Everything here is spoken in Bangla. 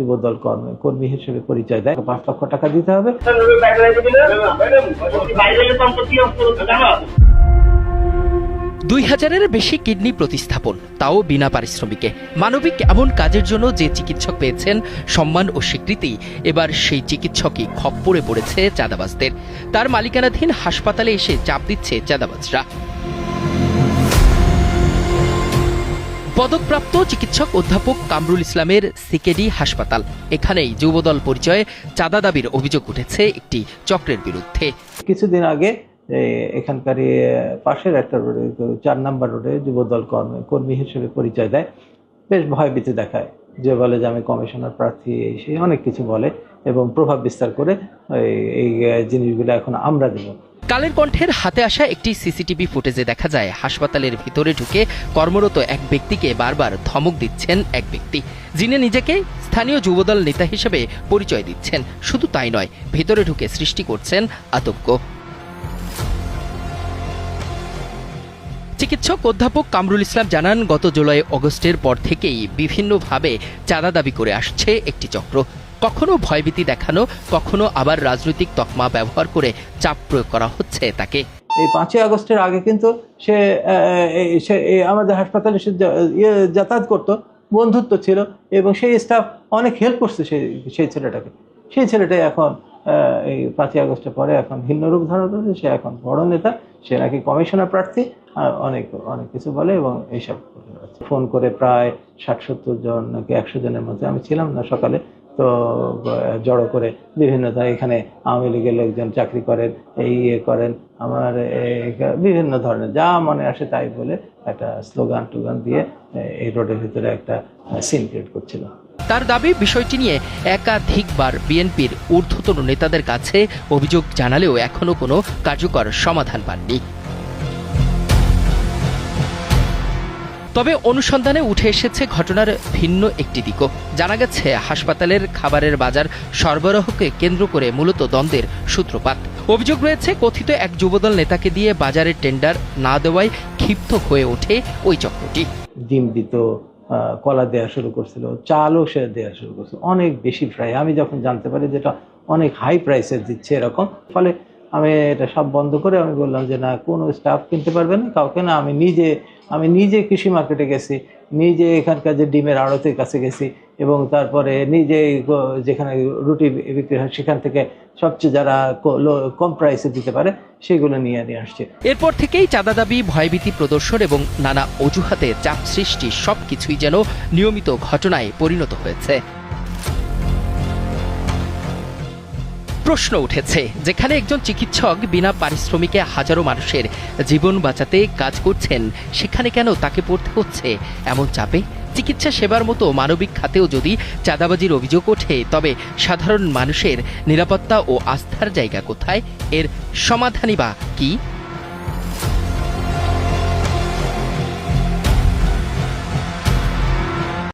যুবদল কর্মী হিসেবে পরিচয় দেয়, 5 লক্ষ টাকা দিতে হবে। 2000-এর বেশি কিডনি প্রতিস্থাপন, তাও বিনা পারিশ্রমিকে। মানবিক এমন কাজের জন্য যে চিকিৎসক পেয়েছেন সম্মান ও স্বীকৃতি, এবার সেই চিকিৎসকই খপ্পরে পড়েছে চাঁদাবাজদের। তার মালিকানাধীন হাসপাতালে এসে চাপ দিচ্ছে চাঁদাবাজরা। পদকপ্রাপ্ত চিকিৎসক অধ্যাপক কামরুল ইসলামের সিকেডি হাসপাতাল, এখানেই যুবদল পরিচয়ে চাঁদা দাবির অভিযোগ উঠেছে একটি চক্রের বিরুদ্ধে। কিছুদিন আগে এখানকার পাশের একটা রোডে, 4 নম্বর রোডে যুবদল কর্মী হিসেবে পরিচয় দেয়, বেশ ভয়ভীতি দেখায়, যে বলে যে আমি কমিশনার প্রার্থী, সেই অনেক কিছু বলে এবং প্রভাব বিস্তার করে এই জিনিসগুলো এখন আমরা দেব। কালের কণ্ঠের হাতে আসা একটি সিসিটিভি ফুটেজে দেখা যায় হাসপাতালের ভিতরে ঢুকে কর্মরত এক ব্যক্তিকে বারবার ধমক দিচ্ছেন এক ব্যক্তি, যিনি নিজেকে স্থানীয় যুবদল নেতা হিসেবে পরিচয় দিচ্ছেন। শুধু তাই নয়, ভিতরে ঢুকে সৃষ্টি করছেন আতঙ্ক। চিকিৎসক অধ্যাপক কামরুল ইসলাম জানান, গত জুলাই অগস্টের পর থেকেই বিভিন্নভাবে চাঁদা দাবি করে আসছে একটি চক্র। কখনো ভয়ভীতি দেখানো, কখনো আবার রাজনৈতিক তকমা ব্যবহার করে চাপ প্রয়োগ করা হচ্ছে তাকে। এই 5ই আগস্টের আগে কিন্তু সে আমাদের হাসপাতালে যাতায়াত করতো, বন্ধুত্ব ছিল এবং সেই স্টাফ অনেক হেল্প করছে সেই ছেলেটাকে। সেই ছেলেটাই এখন এই 5ই আগস্টের পরে এখন ভিন্ন রূপ ধারণ করেছে। সে এখন বড় নেতা, সে নাকি কমিশনার প্রার্থী, অনেক কিছু বলে এবং এইসব ফোন করে প্রায় 60-70 জন নাকি 100 জনের মধ্যে, আমি ছিলাম না সকালে, তো জড়ো করে বিভিন্ন এখানে আওয়ামী লীগের লোকজন চাকরি করেন, এই করেন, আমার বিভিন্ন ধরনের যা মনে আসে তাই বলে একটা স্লোগান টোগান দিয়ে এই রোডের ভিতরে একটা সিন ক্রিয়েট করছিল। তার দাবি, বিষয়টি নিয়ে একাধিকবার বিএনপির ঊর্ধ্বতন নেতাদের কাছে অভিযোগ জানালেও এখনো কোনো কার্যকর সমাধান পাননি। তবে অনুসন্ধানে উঠে এসেছে ঘটনার ভিন্ন একটি দিকও। জানা গেছে হাসপাতালের খাবারের বাজার সরবরাহকে কেন্দ্র করে মূলত দ্বন্দ্বের সূত্রপাত। অভিযোগ রয়েছে, কথিত এক যুবদল নেতাকে দিয়ে বাজারের টেন্ডার না দেওয়ায় ক্ষিপ্ত হয়ে ওঠে ওই চক্রটি। ডিম দিত, কলা দেওয়া শুরু করছিল, চালও সে দেওয়া শুরু করছিল অনেক বেশি প্রায়। আমি যখন জানতে পারি যেটা অনেক হাই প্রাইসের দিচ্ছে এরকম, ফলে আমি এটা সব বন্ধ করে আমি বললাম যে না, কোনো স্টাফ কিনতে পারবে না, কাউকে না। আমি নিজে কৃষি মার্কেটে গেছি, নিজে এখানকার যে ডিমের আড়তের কাছে গেছি এবং তারপরে নিজে যেখানে রুটি বিক্রি হয় সেখান থেকে সবচেয়ে যারা কম প্রাইসে দিতে পারে সেগুলো নিয়ে আসছে। এরপর থেকেই চাঁদা দাবি, ভয়ভীতি প্রদর্শন এবং নানা অজুহাতে চাপ সৃষ্টি সবকিছুই যেন নিয়মিত ঘটনায় পরিণত হয়েছে। প্রশ্ন উঠেছে, যেখানে একজন চিকিৎসক বিনা পারিশ্রমিকে হাজারো মানুষের জীবন বাঁচাতে কাজ করছেন, সেখানে কেন তাকে পড়তে হচ্ছে এমন চাপে? চিকিৎসা সেবার মতো মানবিক খাতেও যদি চাঁদাবাজির অভিযোগ ওঠে, তবে সাধারণ মানুষের নিরাপত্তা ও আস্থার জায়গা কোথায়? এর সমাধানই বা কি?